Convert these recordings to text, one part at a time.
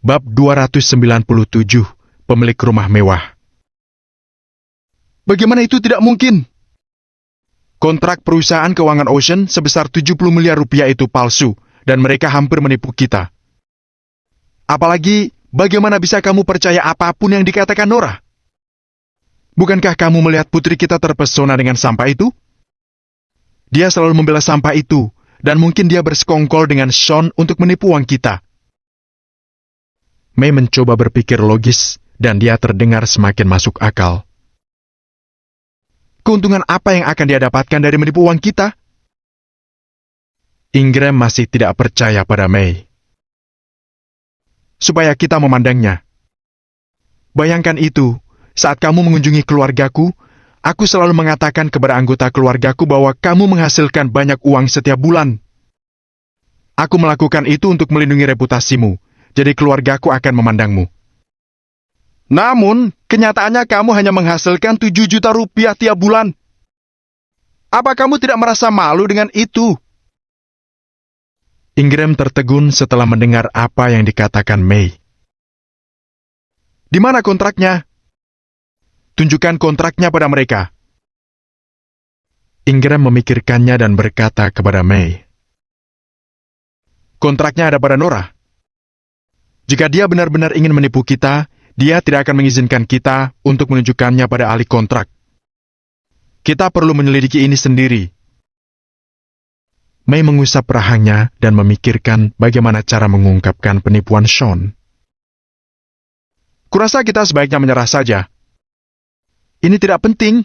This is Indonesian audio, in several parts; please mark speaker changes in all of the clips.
Speaker 1: Bab 297, Pemilik Rumah Mewah. Bagaimana itu tidak mungkin? Kontrak perusahaan keuangan Ocean sebesar 70 miliar rupiah itu palsu, dan mereka hampir menipu kita. Apalagi, bagaimana bisa kamu percaya apapun yang dikatakan Nora? Bukankah kamu melihat putri kita terpesona dengan sampah itu? Dia selalu membela sampah itu, dan mungkin dia bersekongkol dengan Sean untuk menipu uang kita. May mencoba berpikir logis, dan dia terdengar semakin masuk akal. Keuntungan apa yang akan dia dapatkan dari menipu uang kita? Ingram masih tidak percaya pada May. Supaya kita memandangnya. Bayangkan itu, saat kamu mengunjungi keluargaku, aku selalu mengatakan kepada anggota keluargaku bahwa kamu menghasilkan banyak uang setiap bulan. Aku melakukan itu untuk melindungi reputasimu. Jadi keluargaku akan memandangmu. Namun, kenyataannya kamu hanya menghasilkan 7 juta rupiah tiap bulan. Apa kamu tidak merasa malu dengan itu? Ingram tertegun setelah mendengar apa yang dikatakan May. Di mana kontraknya? Tunjukkan kontraknya pada mereka. Ingram memikirkannya dan berkata kepada May. Kontraknya ada pada Nora. Jika dia benar-benar ingin menipu kita, dia tidak akan mengizinkan kita untuk menunjukkannya pada ahli kontrak. Kita perlu menyelidiki ini sendiri. May mengusap rahangnya dan memikirkan bagaimana cara mengungkapkan penipuan Sean. Kurasa kita sebaiknya menyerah saja. Ini tidak penting.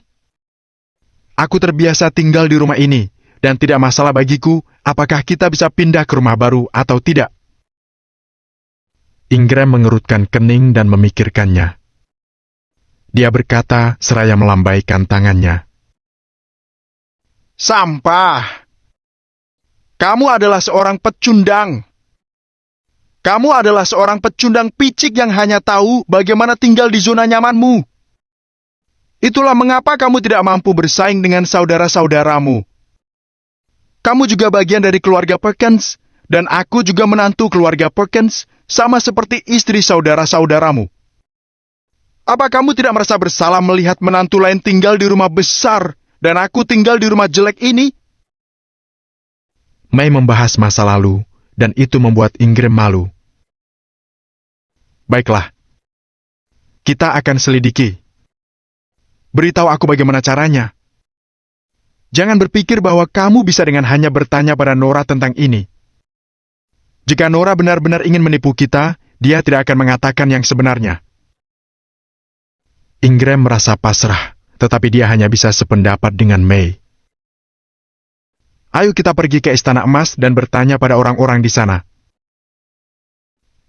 Speaker 1: Aku terbiasa tinggal di rumah ini, dan tidak masalah bagiku apakah kita bisa pindah ke rumah baru atau tidak. Ingram mengerutkan kening dan memikirkannya. Dia berkata seraya melambaikan tangannya. Sampah! Kamu adalah seorang pecundang. Kamu adalah seorang pecundang picik yang hanya tahu bagaimana tinggal di zona nyamanmu. Itulah mengapa kamu tidak mampu bersaing dengan saudara-saudaramu. Kamu juga bagian dari keluarga Perkins, dan aku juga menantu keluarga Perkins, sama seperti istri saudara-saudaramu. Apa kamu tidak merasa bersalah melihat menantu lain tinggal di rumah besar, dan aku tinggal di rumah jelek ini? May membahas masa lalu, dan itu membuat Ingram malu. Baiklah. Kita akan selidiki. Beritahu aku bagaimana caranya. Jangan berpikir bahwa kamu bisa dengan hanya bertanya pada Nora tentang ini. Jika Nora benar-benar ingin menipu kita, dia tidak akan mengatakan yang sebenarnya. Ingram merasa pasrah, tetapi dia hanya bisa sependapat dengan May. Ayo kita pergi ke Istana Emas dan bertanya pada orang-orang di sana.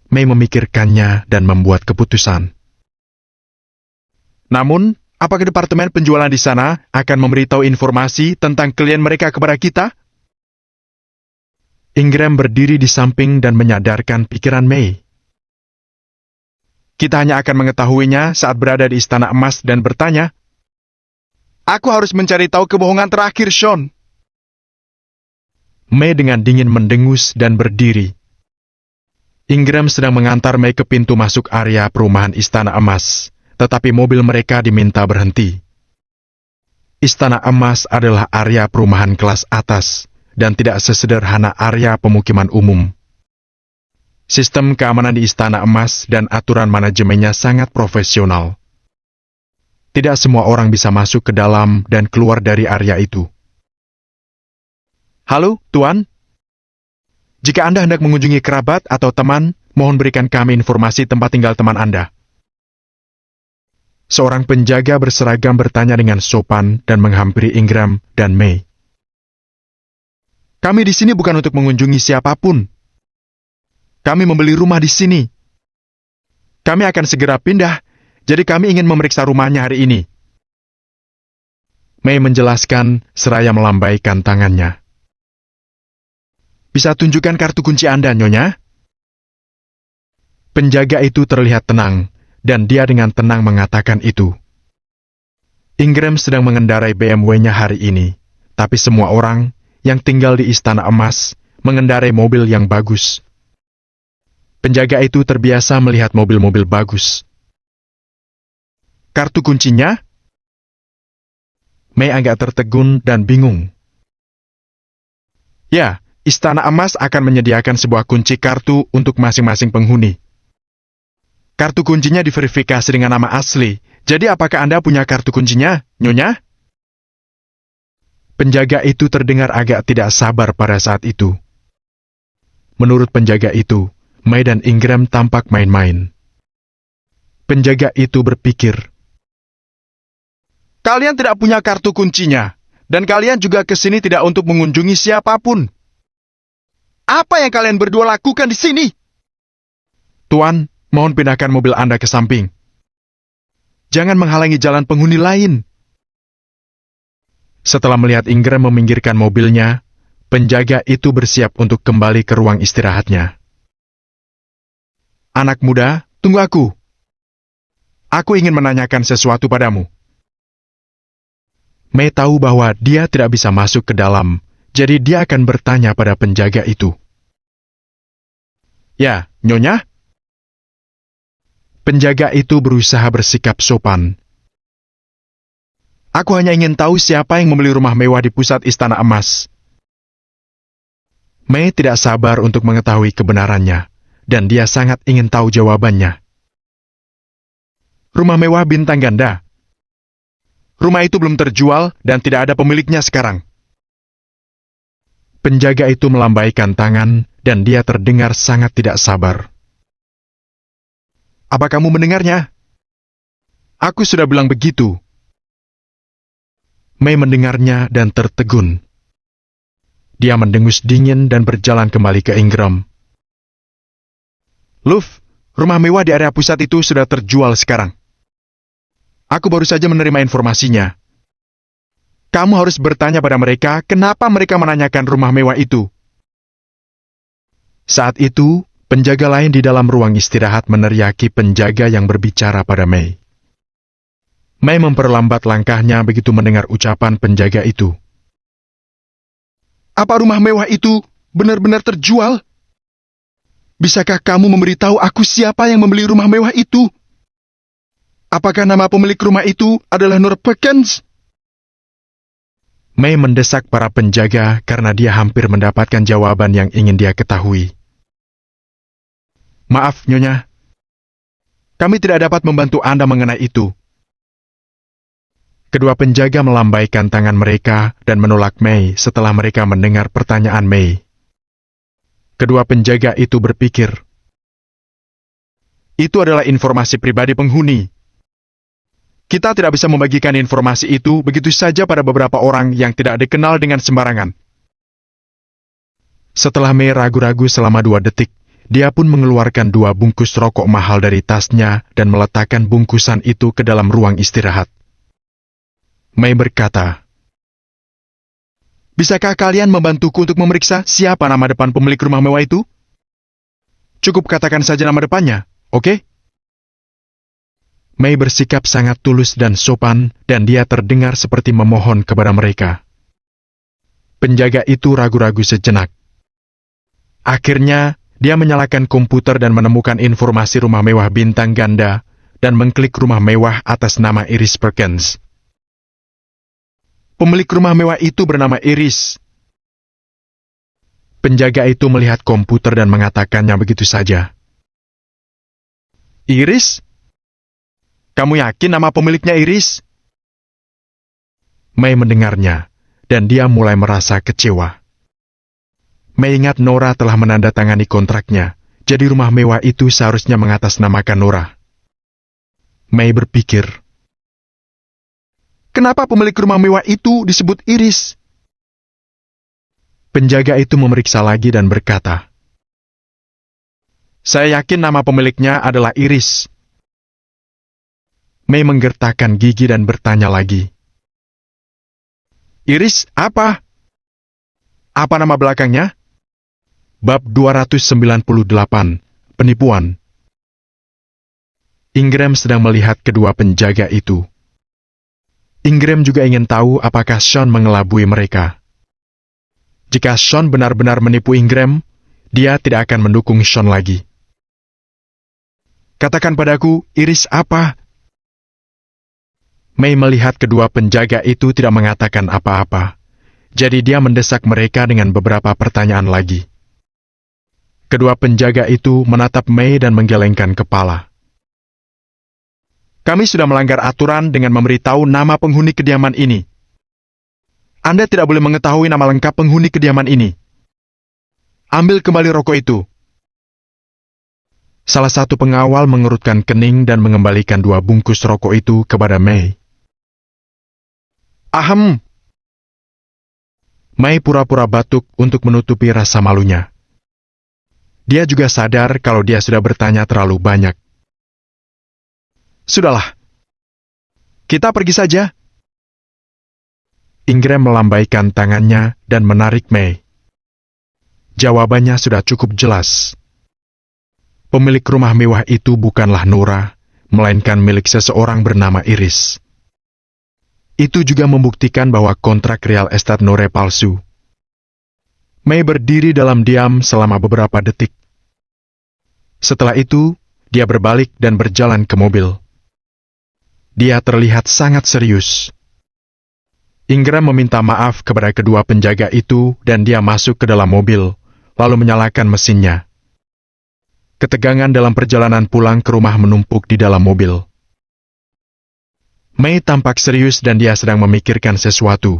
Speaker 1: May memikirkannya dan membuat keputusan. Namun, apakah departemen penjualan di sana akan memberitahu informasi tentang klien mereka kepada kita? Ingram berdiri di samping dan menyadarkan pikiran May. Kita hanya akan mengetahuinya saat berada di Istana Emas dan bertanya, aku harus mencari tahu kebohongan terakhir Sean. May dengan dingin mendengus dan berdiri. Ingram sedang mengantar May ke pintu masuk area perumahan Istana Emas, tetapi mobil mereka diminta berhenti. Istana Emas adalah area perumahan kelas atas, dan tidak sesederhana area pemukiman umum. Sistem keamanan di Istana Emas dan aturan manajemennya sangat profesional. Tidak semua orang bisa masuk ke dalam dan keluar dari area itu. Halo, Tuan. Jika Anda hendak mengunjungi kerabat atau teman, mohon berikan kami informasi tempat tinggal teman Anda. Seorang penjaga berseragam bertanya dengan sopan dan menghampiri Ingram dan May. Kami di sini bukan untuk mengunjungi siapapun. Kami membeli rumah di sini. Kami akan segera pindah, jadi kami ingin memeriksa rumahnya hari ini. May menjelaskan seraya melambaikan tangannya. Bisa tunjukkan kartu kunci Anda, Nyonya? Penjaga itu terlihat tenang, dan dia dengan tenang mengatakan itu. Ingram sedang mengendarai BMW-nya hari ini, tapi semua orang yang tinggal di Istana Emas mengendarai mobil yang bagus. Penjaga itu terbiasa melihat mobil-mobil bagus. Kartu kuncinya? Mei agak tertegun dan bingung. Ya, Istana Emas akan menyediakan sebuah kunci kartu untuk masing-masing penghuni. Kartu kuncinya diverifikasi dengan nama asli. Jadi apakah Anda punya kartu kuncinya, Nyonya? Penjaga itu terdengar agak tidak sabar pada saat itu. Menurut penjaga itu, Mei dan Ingram tampak main-main. Penjaga itu berpikir, kalian tidak punya kartu kuncinya, dan kalian juga ke sini tidak untuk mengunjungi siapapun. Apa yang kalian berdua lakukan di sini? Tuan, mohon pindahkan mobil Anda ke samping. Jangan menghalangi jalan penghuni lain. Setelah melihat Ingram meminggirkan mobilnya, penjaga itu bersiap untuk kembali ke ruang istirahatnya. Anak muda, tunggu aku. Aku ingin menanyakan sesuatu padamu. Mei tahu bahwa dia tidak bisa masuk ke dalam, jadi dia akan bertanya pada penjaga itu. Ya, Nyonya? Penjaga itu berusaha bersikap sopan. Aku hanya ingin tahu siapa yang membeli rumah mewah di pusat Istana Emas. Mei tidak sabar untuk mengetahui kebenarannya, dan dia sangat ingin tahu jawabannya. Rumah mewah bintang ganda. Rumah itu belum terjual dan tidak ada pemiliknya sekarang. Penjaga itu melambaikan tangan dan dia terdengar sangat tidak sabar. Apa kamu mendengarnya? Aku sudah bilang begitu. Mei mendengarnya dan tertegun. Dia mendengus dingin dan berjalan kembali ke Ingram. Luf, rumah mewah di area pusat itu sudah terjual sekarang. Aku baru saja menerima informasinya. Kamu harus bertanya pada mereka kenapa mereka menanyakan rumah mewah itu. Saat itu, penjaga lain di dalam ruang istirahat meneriaki penjaga yang berbicara pada Mei. Mei memperlambat langkahnya begitu mendengar ucapan penjaga itu. Apa rumah mewah itu benar-benar terjual? Bisakah kamu memberitahu aku siapa yang membeli rumah mewah itu? Apakah nama pemilik rumah itu adalah Nur Perkins? Mei mendesak para penjaga karena dia hampir mendapatkan jawaban yang ingin dia ketahui. Maaf, Nyonya. Kami tidak dapat membantu Anda mengenai itu. Kedua penjaga melambaikan tangan mereka dan menolak Mei setelah mereka mendengar pertanyaan Mei. Kedua penjaga itu berpikir, itu adalah informasi pribadi penghuni. Kita tidak bisa membagikan informasi itu begitu saja pada beberapa orang yang tidak dikenal dengan sembarangan. Setelah Mei ragu-ragu selama 2 detik, dia pun mengeluarkan 2 bungkus rokok mahal dari tasnya dan meletakkan bungkusan itu ke dalam ruang istirahat. Mei berkata, bisakah kalian membantuku untuk memeriksa siapa nama depan pemilik rumah mewah itu? Cukup katakan saja nama depannya, oke? Mei bersikap sangat tulus dan sopan, dan dia terdengar seperti memohon kepada mereka. Penjaga itu ragu-ragu sejenak. Akhirnya, dia menyalakan komputer dan menemukan informasi rumah mewah bintang ganda, dan mengklik rumah mewah atas nama Iris Perkins. Pemilik rumah mewah itu bernama Iris. Penjaga itu melihat komputer dan mengatakannya begitu saja. Iris? Kamu yakin nama pemiliknya Iris? Mei mendengarnya, dan dia mulai merasa kecewa. Mei ingat Nora telah menandatangani kontraknya, jadi rumah mewah itu seharusnya mengatasnamakan Nora. Mei berpikir, kenapa pemilik rumah mewah itu disebut Iris? Penjaga itu memeriksa lagi dan berkata, saya yakin nama pemiliknya adalah Iris. Mei menggertakkan gigi dan bertanya lagi. Iris apa? Apa nama belakangnya? Bab 298, Penipuan. Ingram sedang melihat kedua penjaga itu. Ingram juga ingin tahu apakah Sean mengelabui mereka. Jika Sean benar-benar menipu Ingram, dia tidak akan mendukung Sean lagi. Katakan padaku, Iris apa? May melihat kedua penjaga itu tidak mengatakan apa-apa. Jadi dia mendesak mereka dengan beberapa pertanyaan lagi. Kedua penjaga itu menatap May dan menggelengkan kepala. Kami sudah melanggar aturan dengan memberitahu nama penghuni kediaman ini. Anda tidak boleh mengetahui nama lengkap penghuni kediaman ini. Ambil kembali rokok itu. Salah satu pengawal mengerutkan kening dan mengembalikan 2 bungkus rokok itu kepada May. Ahem. May pura-pura batuk untuk menutupi rasa malunya. Dia juga sadar kalau dia sudah bertanya terlalu banyak. Sudahlah. Kita pergi saja. Ingram melambaikan tangannya dan menarik May. Jawabannya sudah cukup jelas. Pemilik rumah mewah itu bukanlah Nora, melainkan milik seseorang bernama Iris. Itu juga membuktikan bahwa kontrak real estate Nora palsu. May berdiri dalam diam selama beberapa detik. Setelah itu, dia berbalik dan berjalan ke mobil. Dia terlihat sangat serius. Ingram meminta maaf kepada kedua penjaga itu dan dia masuk ke dalam mobil, lalu menyalakan mesinnya. Ketegangan dalam perjalanan pulang ke rumah menumpuk di dalam mobil. May tampak serius dan dia sedang memikirkan sesuatu.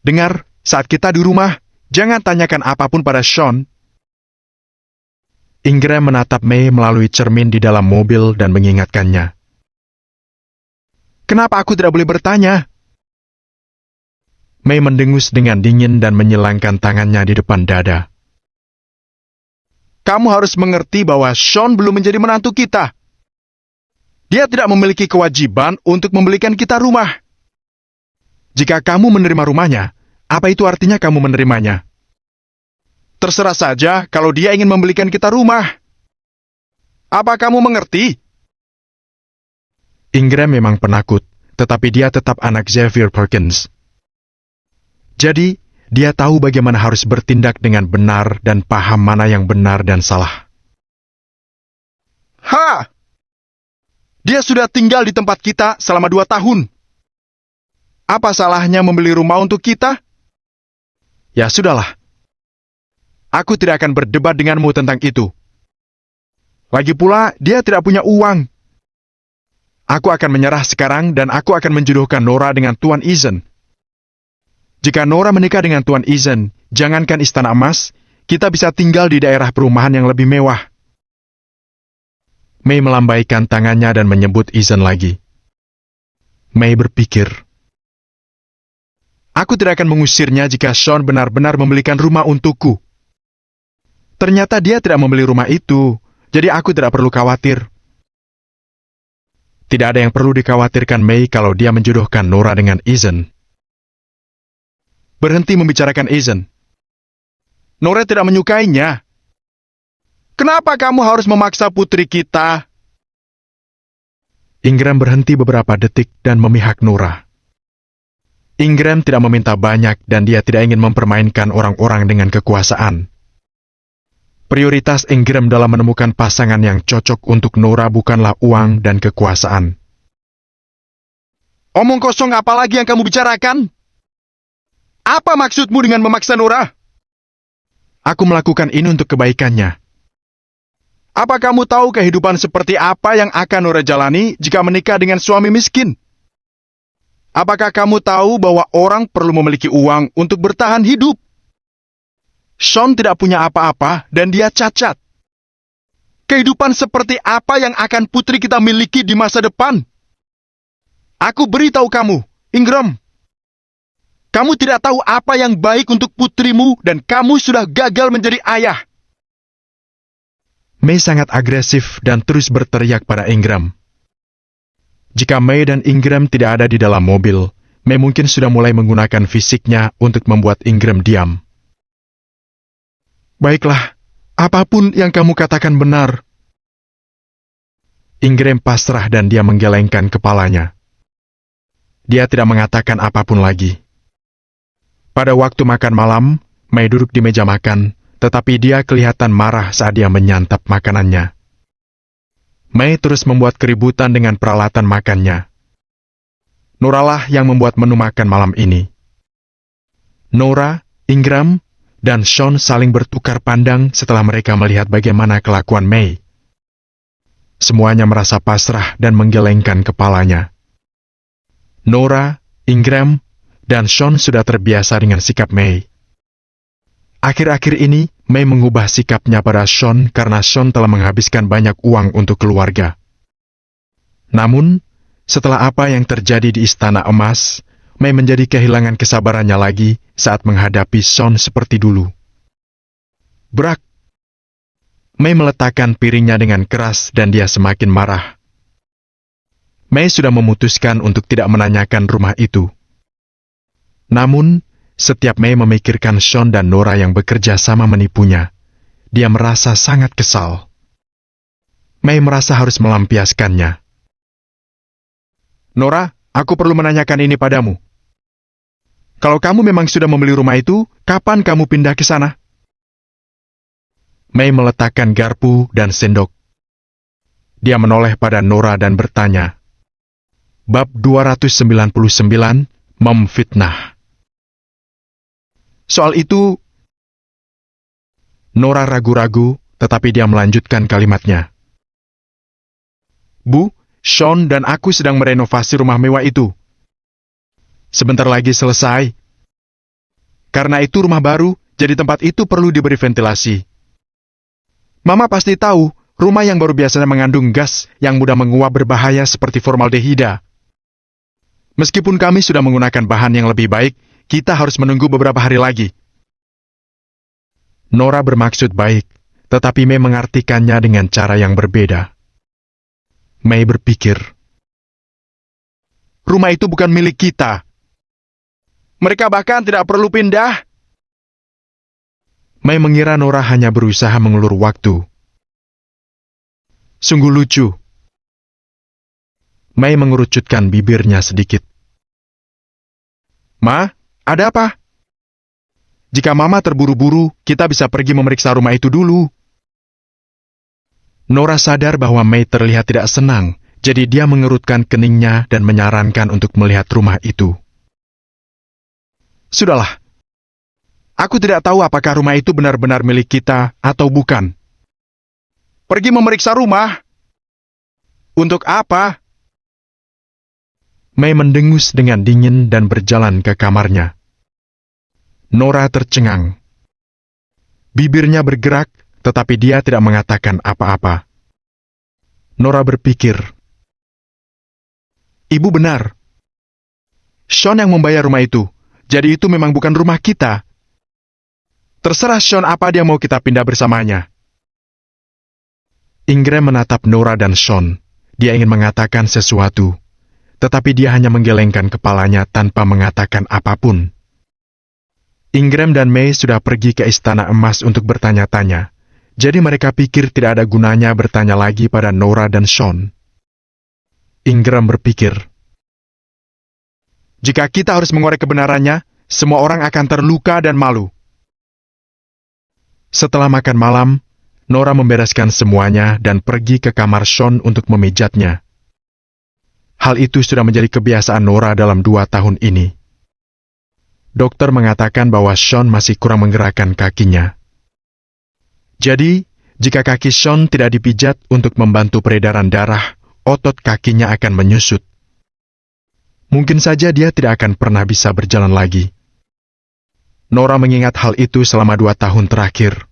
Speaker 1: Dengar, saat kita di rumah, jangan tanyakan apapun pada Sean. Ingram menatap May melalui cermin di dalam mobil dan mengingatkannya. Kenapa aku tidak boleh bertanya? May mendengus dengan dingin dan menyilangkan tangannya di depan dada. Kamu harus mengerti bahwa Sean belum menjadi menantu kita. Dia tidak memiliki kewajiban untuk membelikan kita rumah. Jika kamu menerima rumahnya, apa itu artinya kamu menerimanya? Terserah saja kalau dia ingin membelikan kita rumah. Apa kamu mengerti? Ingram memang penakut, tetapi dia tetap anak Xavier Perkins. Jadi, dia tahu bagaimana harus bertindak dengan benar dan paham mana yang benar dan salah. Ha! Dia sudah tinggal di tempat kita selama 2 tahun. Apa salahnya membeli rumah untuk kita? Ya sudahlah. Aku tidak akan berdebat denganmu tentang itu. Lagi pula, dia tidak punya uang. Aku akan menyerah sekarang dan aku akan menjodohkan Nora dengan Tuan Eason. Jika Nora menikah dengan Tuan Eason, jangankan istana emas, kita bisa tinggal di daerah perumahan yang lebih mewah. May melambaikan tangannya dan menyebut Eason lagi. May berpikir, aku tidak akan mengusirnya jika Sean benar-benar membelikan rumah untukku. Ternyata dia tidak membeli rumah itu, jadi aku tidak perlu khawatir. Tidak ada yang perlu dikhawatirkan May kalau dia menjodohkan Nora dengan Eason. Berhenti membicarakan Eason. Nora tidak menyukainya. Kenapa kamu harus memaksa putri kita? Ingram berhenti beberapa detik dan memihak Nora. Ingram tidak meminta banyak dan dia tidak ingin mempermainkan orang-orang dengan kekuasaan. Prioritas Ingram dalam menemukan pasangan yang cocok untuk Nora bukanlah uang dan kekuasaan. Omong kosong apa lagi yang kamu bicarakan? Apa maksudmu dengan memaksa Nora? Aku melakukan ini untuk kebaikannya. Apa kamu tahu kehidupan seperti apa yang akan Nora jalani jika menikah dengan suami miskin? Apakah kamu tahu bahwa orang perlu memiliki uang untuk bertahan hidup? Sean tidak punya apa-apa dan dia cacat. Kehidupan seperti apa yang akan putri kita miliki di masa depan? Aku beritahu kamu, Ingram. Kamu tidak tahu apa yang baik untuk putrimu dan kamu sudah gagal menjadi ayah. May sangat agresif dan terus berteriak pada Ingram. Jika May dan Ingram tidak ada di dalam mobil, May mungkin sudah mulai menggunakan fisiknya untuk membuat Ingram diam. Baiklah, apapun yang kamu katakan benar. Ingram pasrah dan dia menggelengkan kepalanya. Dia tidak mengatakan apapun lagi. Pada waktu makan malam, May duduk di meja makan, tetapi dia kelihatan marah saat dia menyantap makanannya. Mei terus membuat keributan dengan peralatan makannya. Nora lah yang membuat menu makan malam ini. Nora, Ingram, dan Sean saling bertukar pandang setelah mereka melihat bagaimana kelakuan Mei. Semuanya merasa pasrah dan menggelengkan kepalanya. Nora, Ingram, dan Sean sudah terbiasa dengan sikap Mei. Akhir-akhir ini, Mei mengubah sikapnya pada Sean karena Sean telah menghabiskan banyak uang untuk keluarga. Namun, setelah apa yang terjadi di Istana Emas, Mei menjadi kehilangan kesabarannya lagi saat menghadapi Sean seperti dulu. Brak! Mei meletakkan piringnya dengan keras dan dia semakin marah. Mei sudah memutuskan untuk tidak menanyakan rumah itu. Namun, setiap Mei memikirkan Sean dan Nora yang bekerja sama menipunya, dia merasa sangat kesal. Mei merasa harus melampiaskannya. Nora, aku perlu menanyakan ini padamu. Kalau kamu memang sudah membeli rumah itu, kapan kamu pindah ke sana? Mei meletakkan garpu dan sendok. Dia menoleh pada Nora dan bertanya. Bab 299, memfitnah. Soal itu, Nora ragu-ragu, tetapi dia melanjutkan kalimatnya. Bu, Sean dan aku sedang merenovasi rumah mewah itu. Sebentar lagi selesai. Karena itu rumah baru, jadi tempat itu perlu diberi ventilasi. Mama pasti tahu, rumah yang baru biasanya mengandung gas yang mudah menguap berbahaya seperti formaldehida. Meskipun kami sudah menggunakan bahan yang lebih baik, kita harus menunggu beberapa hari lagi. Nora bermaksud baik, tetapi Mei mengartikannya dengan cara yang berbeda. Mei berpikir, rumah itu bukan milik kita. Mereka bahkan tidak perlu pindah. Mei mengira Nora hanya berusaha mengulur waktu. Sungguh lucu. Mei mengerucutkan bibirnya sedikit. Ma, ada apa? Jika Mama terburu-buru, kita bisa pergi memeriksa rumah itu dulu. Nora sadar bahwa Mei terlihat tidak senang, jadi dia mengerutkan keningnya dan menyarankan untuk melihat rumah itu. Sudahlah. Aku tidak tahu apakah rumah itu benar-benar milik kita atau bukan. Pergi memeriksa rumah? Untuk apa? Mei mendengus dengan dingin dan berjalan ke kamarnya. Nora tercengang. Bibirnya bergerak, tetapi dia tidak mengatakan apa-apa. Nora berpikir, Ibu benar. Sean yang membayar rumah itu, jadi itu memang bukan rumah kita. Terserah Sean apa dia mau kita pindah bersamanya. Ingram menatap Nora dan Sean. Dia ingin mengatakan sesuatu, tetapi dia hanya menggelengkan kepalanya tanpa mengatakan apapun. Ingram dan Mei sudah pergi ke Istana Emas untuk bertanya-tanya, jadi mereka pikir tidak ada gunanya bertanya lagi pada Nora dan Sean. Ingram berpikir, jika kita harus mengorek kebenarannya, semua orang akan terluka dan malu. Setelah makan malam, Nora membereskan semuanya dan pergi ke kamar Sean untuk memijatnya. Hal itu sudah menjadi kebiasaan Nora dalam 2 tahun ini. Dokter mengatakan bahwa Sean masih kurang menggerakkan kakinya. Jadi, jika kaki Sean tidak dipijat untuk membantu peredaran darah, otot kakinya akan menyusut. Mungkin saja dia tidak akan pernah bisa berjalan lagi. Nora mengingat hal itu selama 2 tahun terakhir.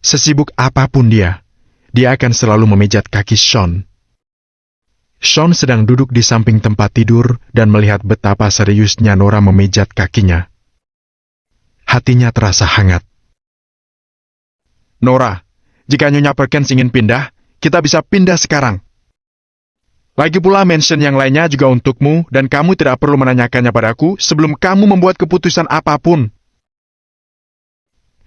Speaker 1: Sesibuk apapun dia akan selalu memijat kaki Sean. Sean sedang duduk di samping tempat tidur dan melihat betapa seriusnya Nora memijat kakinya. Hatinya terasa hangat. Nora, jika Nyonya Perkins ingin pindah, kita bisa pindah sekarang. Lagi pula mansion yang lainnya juga untukmu dan kamu tidak perlu menanyakannya padaku sebelum kamu membuat keputusan apapun.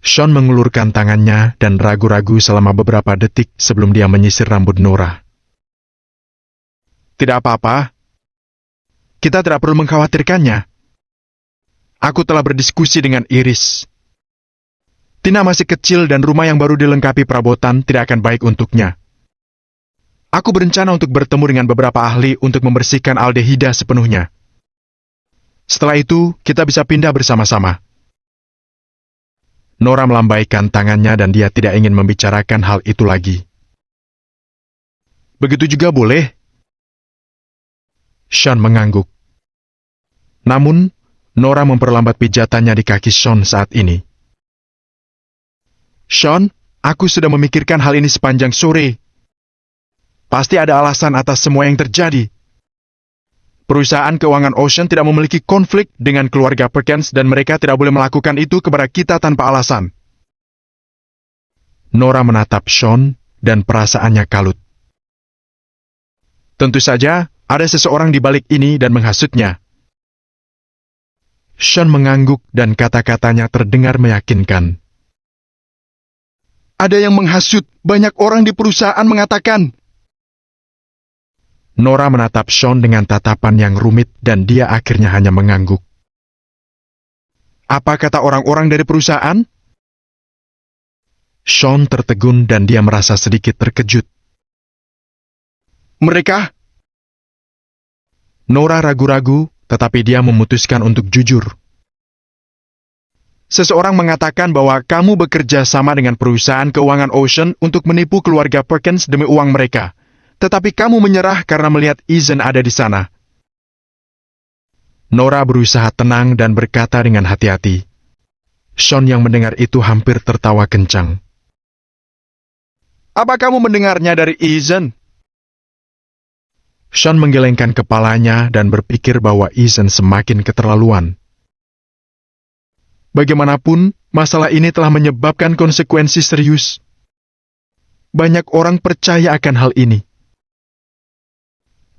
Speaker 1: Sean mengulurkan tangannya dan ragu-ragu selama beberapa detik sebelum dia menyisir rambut Nora. Tidak apa-apa. Kita tidak perlu mengkhawatirkannya. Aku telah berdiskusi dengan Iris. Tina masih kecil dan rumah yang baru dilengkapi perabotan tidak akan baik untuknya. Aku berencana untuk bertemu dengan beberapa ahli untuk membersihkan aldehida sepenuhnya. Setelah itu, kita bisa pindah bersama-sama. Nora melambaikan tangannya dan dia tidak ingin membicarakan hal itu lagi. Begitu juga boleh. Sean mengangguk. Namun, Nora memperlambat pijatannya di kaki Sean saat ini. Sean, aku sudah memikirkan hal ini sepanjang sore. Pasti ada alasan atas semua yang terjadi. Perusahaan keuangan Ocean tidak memiliki konflik dengan keluarga Perkins dan mereka tidak boleh melakukan itu kepada kita tanpa alasan. Nora menatap Sean dan perasaannya kalut. Tentu saja, ada seseorang di balik ini dan menghasutnya. Sean mengangguk dan kata-katanya terdengar meyakinkan. Ada yang menghasut, banyak orang di perusahaan mengatakan. Nora menatap Sean dengan tatapan yang rumit dan dia akhirnya hanya mengangguk. Apa kata orang-orang dari perusahaan? Sean tertegun dan dia merasa sedikit terkejut. Mereka? Nora ragu-ragu, tetapi dia memutuskan untuk jujur. Seseorang mengatakan bahwa kamu bekerja sama dengan perusahaan keuangan Ocean untuk menipu keluarga Perkins demi uang mereka. Tetapi kamu menyerah karena melihat Ethan ada di sana. Nora berusaha tenang dan berkata dengan hati-hati. Sean yang mendengar itu hampir tertawa kencang. Apa kamu mendengarnya dari Ethan? Sean menggelengkan kepalanya dan berpikir bahwa Ethan semakin keterlaluan. Bagaimanapun, masalah ini telah menyebabkan konsekuensi serius. Banyak orang percaya akan hal ini.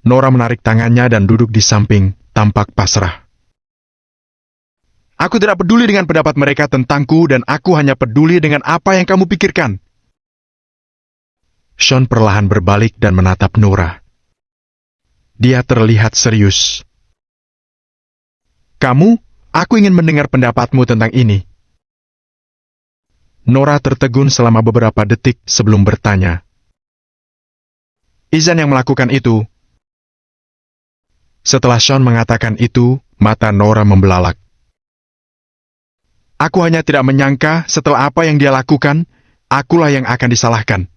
Speaker 1: Nora menarik tangannya dan duduk di samping, tampak pasrah. Aku tidak peduli dengan pendapat mereka tentangku dan aku hanya peduli dengan apa yang kamu pikirkan. Sean perlahan berbalik dan menatap Nora. Dia terlihat serius. Kamu, aku ingin mendengar pendapatmu tentang ini. Nora tertegun selama beberapa detik sebelum bertanya. Ethan yang melakukan itu. Setelah Sean mengatakan itu, mata Nora membelalak. Aku hanya tidak menyangka setelah apa yang dia lakukan, akulah yang akan disalahkan.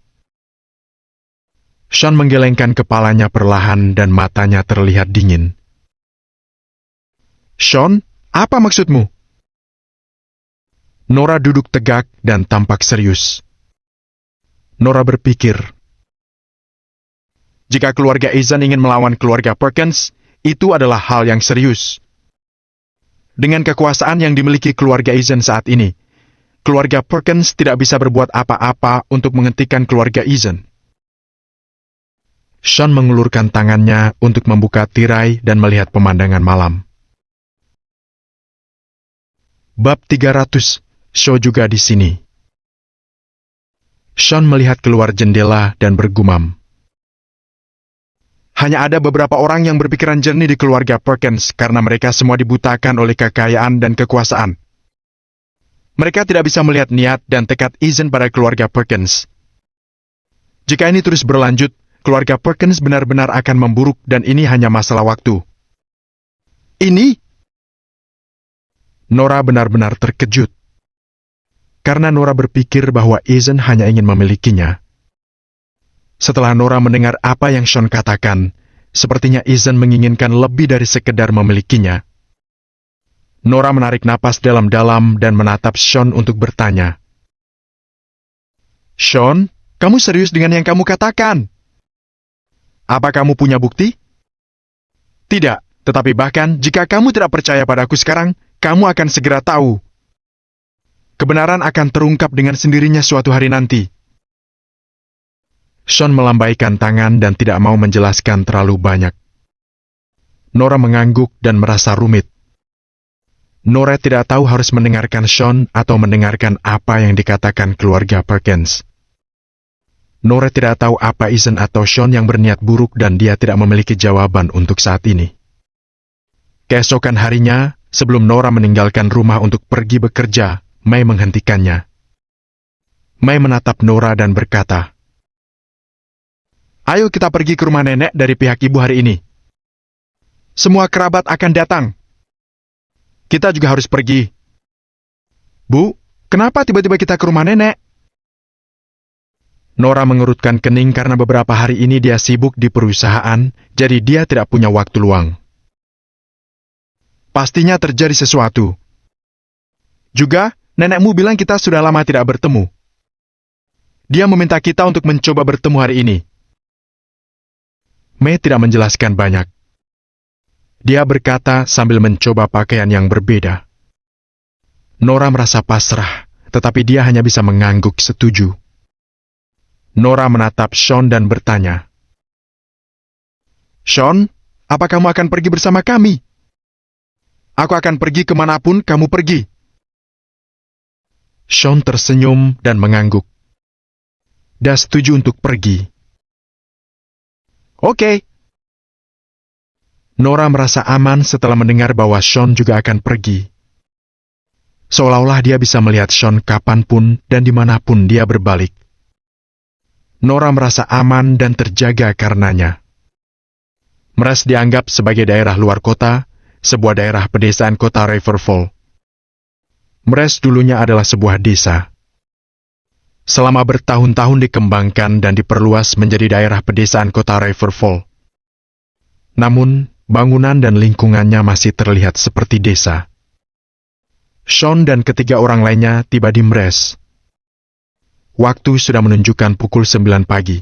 Speaker 1: Sean menggelengkan kepalanya perlahan dan matanya terlihat dingin. Sean, apa maksudmu? Nora duduk tegak dan tampak serius. Nora berpikir, jika keluarga Ethan ingin melawan keluarga Perkins, itu adalah hal yang serius. Dengan kekuasaan yang dimiliki keluarga Ethan saat ini, keluarga Perkins tidak bisa berbuat apa-apa untuk menghentikan keluarga Ethan. Sean mengulurkan tangannya untuk membuka tirai dan melihat pemandangan malam. Bab 300, Shaw juga di sini. Sean melihat keluar jendela dan bergumam. Hanya ada beberapa orang yang berpikiran jernih di keluarga Perkins karena mereka semua dibutakan oleh kekayaan dan kekuasaan. Mereka tidak bisa melihat niat dan tekad Ethan pada keluarga Perkins. Jika ini terus berlanjut, keluarga Perkins benar-benar akan memburuk dan ini hanya masalah waktu. Ini? Nora benar-benar terkejut. Karena Nora berpikir bahwa Ethan hanya ingin memilikinya. Setelah Nora mendengar apa yang Sean katakan, sepertinya Ethan menginginkan lebih dari sekedar memilikinya. Nora menarik napas dalam-dalam dan menatap Sean untuk bertanya. Sean, kamu serius dengan yang kamu katakan? Apa kamu punya bukti? Tidak, tetapi bahkan jika kamu tidak percaya padaku sekarang, kamu akan segera tahu. Kebenaran akan terungkap dengan sendirinya suatu hari nanti. Sean melambaikan tangan dan tidak mau menjelaskan terlalu banyak. Nora mengangguk dan merasa rumit. Nora tidak tahu harus mendengarkan Sean atau mendengarkan apa yang dikatakan keluarga Perkins. Nora tidak tahu apa Ethan atau Sean yang berniat buruk dan dia tidak memiliki jawaban untuk saat ini. Keesokan harinya, sebelum Nora meninggalkan rumah untuk pergi bekerja, May menghentikannya. May menatap Nora dan berkata, Ayo kita pergi ke rumah nenek dari pihak ibu hari ini. Semua kerabat akan datang. Kita juga harus pergi. Bu, kenapa tiba-tiba kita ke rumah nenek? Nora mengerutkan kening karena beberapa hari ini dia sibuk di perusahaan, jadi dia tidak punya waktu luang. Pastinya terjadi sesuatu. Juga, nenekmu bilang kita sudah lama tidak bertemu. Dia meminta kita untuk mencoba bertemu hari ini. Mei tidak menjelaskan banyak. Dia berkata sambil mencoba pakaian yang berbeda. Nora merasa pasrah, tetapi dia hanya bisa mengangguk setuju. Nora menatap Sean dan bertanya, "Sean, apa kamu akan pergi bersama kami?" "Aku akan pergi kemanapun kamu pergi." Sean tersenyum dan mengangguk. Dia setuju untuk pergi. Oke. Nora merasa aman setelah mendengar bahwa Sean juga akan pergi. Seolah-olah dia bisa melihat Sean kapanpun dan dimanapun dia berbalik. Nora merasa aman dan terjaga karenanya. Meres dianggap sebagai daerah luar kota, sebuah daerah pedesaan kota Riverfall. Meres dulunya adalah sebuah desa. Selama bertahun-tahun dikembangkan dan diperluas menjadi daerah pedesaan kota Riverfall. Namun, bangunan dan lingkungannya masih terlihat seperti desa. Sean dan ketiga orang lainnya tiba di Meres. Waktu sudah menunjukkan pukul 9 pagi.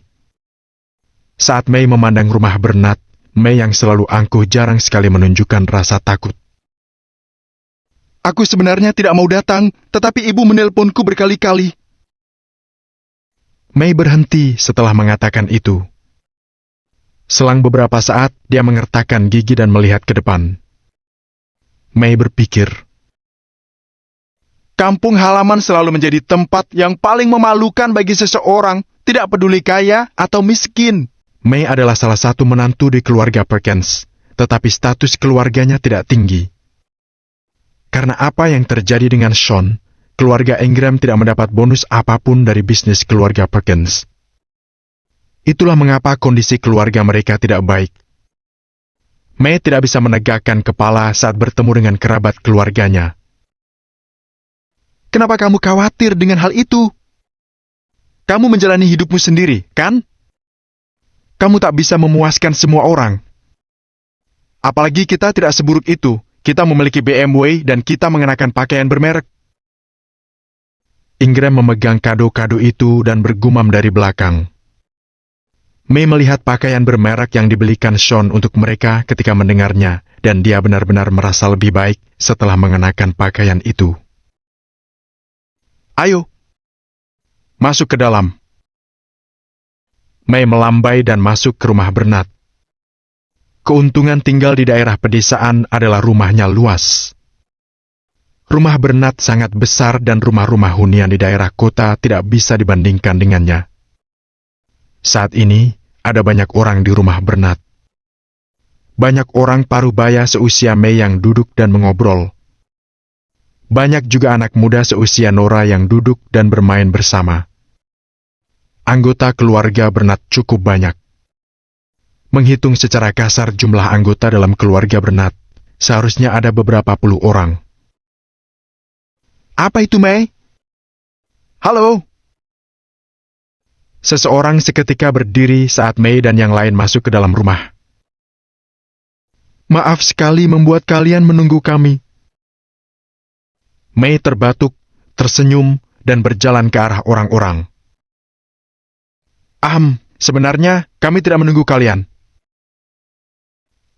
Speaker 1: Saat Mei memandang rumah Bernard, Mei yang selalu angkuh jarang sekali menunjukkan rasa takut. "Aku sebenarnya tidak mau datang, tetapi ibu menelponku berkali-kali." Mei berhenti setelah mengatakan itu. Selang beberapa saat, dia mengertakkan gigi dan melihat ke depan. Mei berpikir, kampung halaman selalu menjadi tempat yang paling memalukan bagi seseorang, tidak peduli kaya atau miskin. Mei adalah salah satu menantu di keluarga Perkins, tetapi status keluarganya tidak tinggi. Karena apa yang terjadi dengan Sean, keluarga Ingram tidak mendapat bonus apapun dari bisnis keluarga Perkins. Itulah mengapa kondisi keluarga mereka tidak baik. Mei tidak bisa menegakkan kepala saat bertemu dengan kerabat keluarganya. "Kenapa kamu khawatir dengan hal itu? Kamu menjalani hidupmu sendiri, kan? Kamu tak bisa memuaskan semua orang. Apalagi kita tidak seburuk itu. Kita memiliki BMW dan kita mengenakan pakaian bermerek." Ingram memegang kado-kado itu dan bergumam dari belakang. Mei melihat pakaian bermerek yang dibelikan Sean untuk mereka ketika mendengarnya, dan dia benar-benar merasa lebih baik setelah mengenakan pakaian itu. "Ayo, masuk ke dalam." Mei melambai dan masuk ke rumah Bernard. Keuntungan tinggal di daerah pedesaan adalah rumahnya luas. Rumah Bernard sangat besar dan rumah-rumah hunian di daerah kota tidak bisa dibandingkan dengannya. Saat ini, ada banyak orang di rumah Bernard. Banyak orang parubaya seusia Mei yang duduk dan mengobrol. Banyak juga anak muda seusia Nora yang duduk dan bermain bersama. Anggota keluarga Bernard cukup banyak. Menghitung secara kasar jumlah anggota dalam keluarga Bernard, seharusnya ada beberapa puluh orang. "Apa itu, Mei?" "Halo." Seseorang seketika berdiri saat Mei dan yang lain masuk ke dalam rumah. "Maaf sekali membuat kalian menunggu kami." Mei terbatuk, tersenyum, dan berjalan ke arah orang-orang. Sebenarnya kami tidak menunggu kalian."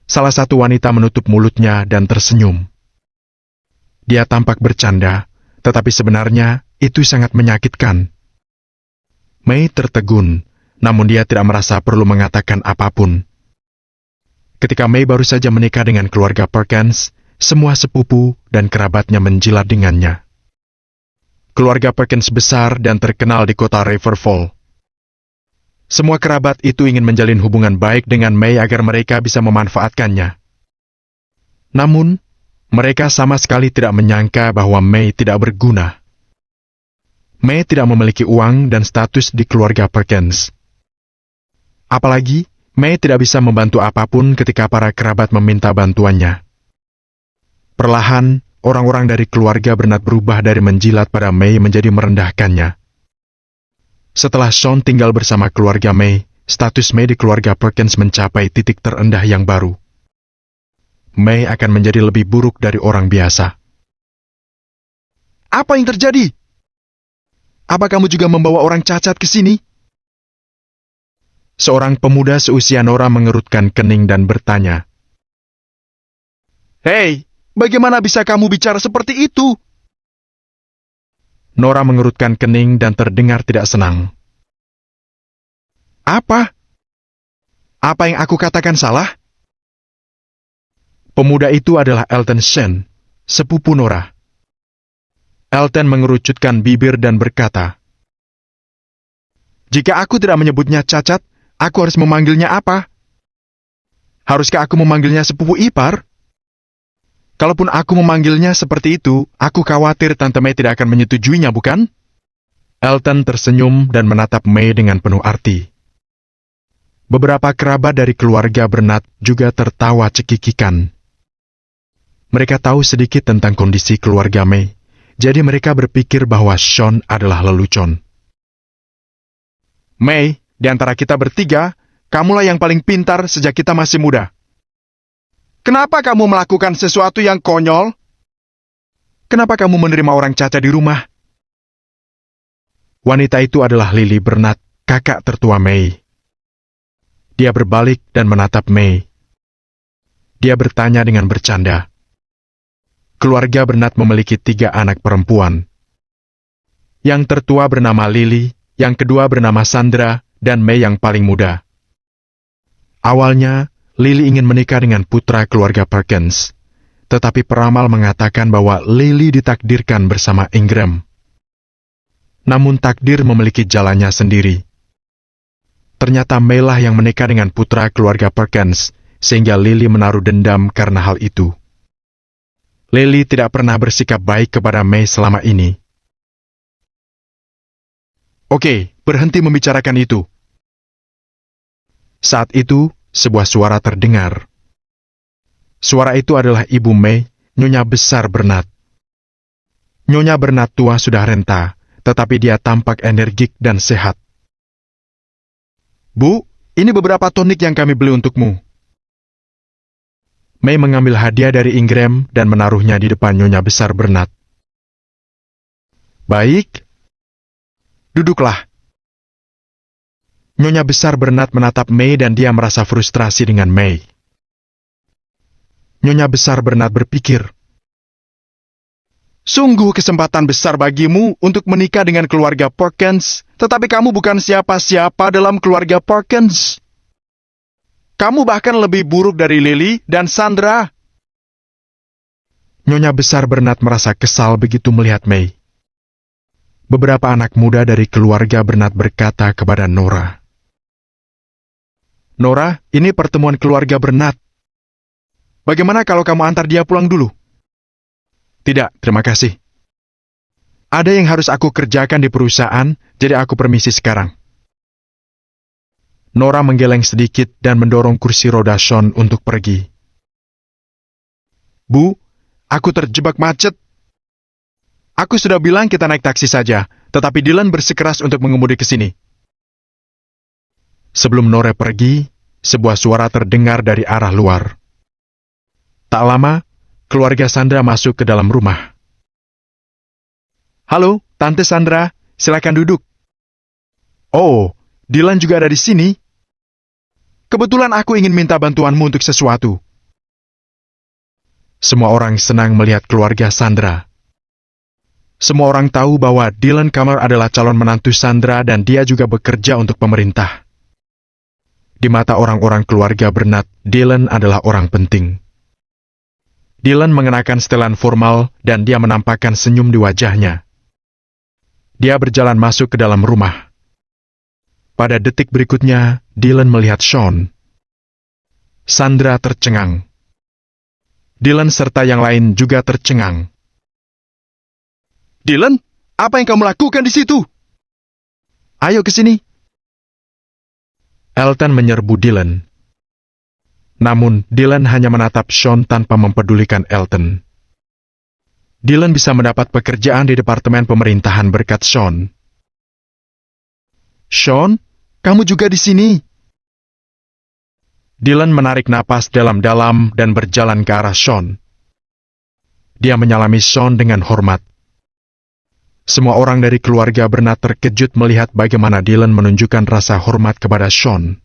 Speaker 1: Salah satu wanita menutup mulutnya dan tersenyum. Dia tampak bercanda, tetapi sebenarnya itu sangat menyakitkan. Mei tertegun, namun dia tidak merasa perlu mengatakan apapun. Ketika Mei baru saja menikah dengan keluarga Perkins, semua sepupu dan kerabatnya menjilat dengannya. Keluarga Perkins besar dan terkenal di kota Riverfall. Semua kerabat itu ingin menjalin hubungan baik dengan Mei agar mereka bisa memanfaatkannya. Namun, mereka sama sekali tidak menyangka bahwa Mei tidak berguna. Mei tidak memiliki uang dan status di keluarga Perkins. Apalagi, May tidak bisa membantu apapun ketika para kerabat meminta bantuannya. Perlahan, orang-orang dari keluarga Bernard berubah dari menjilat pada May menjadi merendahkannya. Setelah Sean tinggal bersama keluarga May, status May di keluarga Perkins mencapai titik terendah yang baru. May akan menjadi lebih buruk dari orang biasa. Apa yang terjadi? Apa kamu juga membawa orang cacat ke sini? Seorang pemuda seusia Nora mengerutkan kening dan bertanya. Hei, bagaimana bisa kamu bicara seperti itu? Nora mengerutkan kening dan terdengar tidak senang. Apa? Apa yang aku katakan salah? Pemuda itu adalah Elton Shen, sepupu Nora. Elton mengerucutkan bibir dan berkata, jika aku tidak menyebutnya cacat, aku harus memanggilnya apa? Haruskah aku memanggilnya sepupu ipar? Kalaupun aku memanggilnya seperti itu, aku khawatir Tante May tidak akan menyetujuinya, bukan? Elton tersenyum dan menatap May dengan penuh arti. Beberapa kerabat dari keluarga Bernard juga tertawa cekikikan. Mereka tahu sedikit tentang kondisi keluarga May, jadi mereka berpikir bahwa Sean adalah lelucon. May, di antara kita bertiga, kamulah yang paling pintar sejak kita masih muda. Kenapa kamu melakukan sesuatu yang konyol? Kenapa kamu menerima orang cacat di rumah? Wanita itu adalah Lily Bernard, kakak tertua May. Dia berbalik dan menatap May. Dia bertanya dengan bercanda. Keluarga Bernard memiliki 3 anak perempuan. Yang tertua bernama Lily, yang kedua bernama Sandra, dan May yang paling muda. Awalnya, Lily ingin menikah dengan putra keluarga Perkins, tetapi peramal mengatakan bahwa Lily ditakdirkan bersama Ingram. Namun takdir memiliki jalannya sendiri. Ternyata May lah yang menikah dengan putra keluarga Perkins, sehingga Lily menaruh dendam karena hal itu. Lily tidak pernah bersikap baik kepada May selama ini. Oke, berhenti membicarakan itu. Saat itu, sebuah suara terdengar. Suara itu adalah Ibu May, Nyonya Besar Bernard. Nyonya Bernard tua sudah renta, tetapi dia tampak energik dan sehat. Bu, ini beberapa tonik yang kami beli untukmu. May mengambil hadiah dari Ingram dan menaruhnya di depan Nyonya Besar Bernard. Baik. Duduklah. Nyonya Besar Bernard menatap May dan dia merasa frustrasi dengan May. Nyonya Besar Bernard berpikir, sungguh kesempatan besar bagimu untuk menikah dengan keluarga Perkins, tetapi kamu bukan siapa-siapa dalam keluarga Perkins. Kamu bahkan lebih buruk dari Lily dan Sandra. Nyonya Besar Bernard merasa kesal begitu melihat May. Beberapa anak muda dari keluarga Bernard berkata kepada Nora, Nora, ini pertemuan keluarga Bernard. Bagaimana kalau kamu antar dia pulang dulu? Tidak, terima kasih. Ada yang harus aku kerjakan di perusahaan, jadi aku permisi sekarang. Nora menggeleng sedikit dan mendorong kursi roda Sean untuk pergi. Bu, aku terjebak macet. Aku sudah bilang kita naik taksi saja, tetapi Dylan bersikeras untuk mengemudi ke sini. Sebelum Nora pergi, sebuah suara terdengar dari arah luar. Tak lama, keluarga Sandra masuk ke dalam rumah. Halo, Tante Sandra, silakan duduk. Oh, Dylan juga ada di sini. Kebetulan aku ingin minta bantuanmu untuk sesuatu. Semua orang senang melihat keluarga Sandra. Semua orang tahu bahwa Dylan Kammer adalah calon menantu Sandra dan dia juga bekerja untuk pemerintah. Di mata orang-orang keluarga Bernard, Dylan adalah orang penting. Dylan mengenakan setelan formal dan dia menampakkan senyum di wajahnya. Dia berjalan masuk ke dalam rumah. Pada detik berikutnya, Dylan melihat Sean. Sandra tercengang. Dylan serta yang lain juga tercengang. Dylan, apa yang kamu lakukan di situ? Ayo ke sini. Elton menyerbu Dylan. Namun, Dylan hanya menatap Sean tanpa mempedulikan Elton. Dylan bisa mendapat pekerjaan di departemen pemerintahan berkat Sean. Sean, kamu juga di sini. Dylan menarik napas dalam-dalam dan berjalan ke arah Sean. Dia menyalami Sean dengan hormat. Semua orang dari keluarga Bernard terkejut melihat bagaimana Dylan menunjukkan rasa hormat kepada Sean.